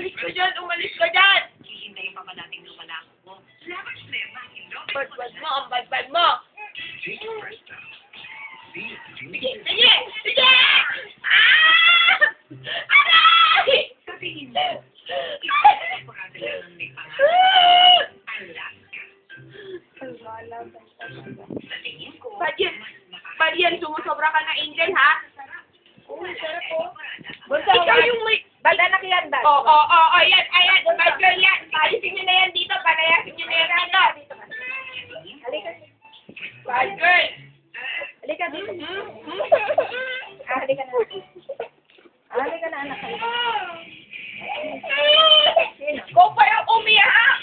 Umalis ka dyan! Umalis ka dyan! Hihintayin pa ba nating lumalako mo? Labas na yung mga indo. Bad mo! Ang bad mo! Sige! Sige! Sige! Ah! Aray! Kasi hindi. Ipapagpapagada lang ang may pangalan. Alaska. Sa tingin ko, Bad yan! Sumusobra ka na, Angel, ha? Bunso, Ikaw yung may... bad anak yan, bad. Oo, yan, ayan. Bad girl yan. Palayasin nyo na yan dito. Palayasin nyo na yan dito. Halika. Bad girl. Halika dito. Halika na. Halika na, anak. Halika. Ko pa yung umiyak!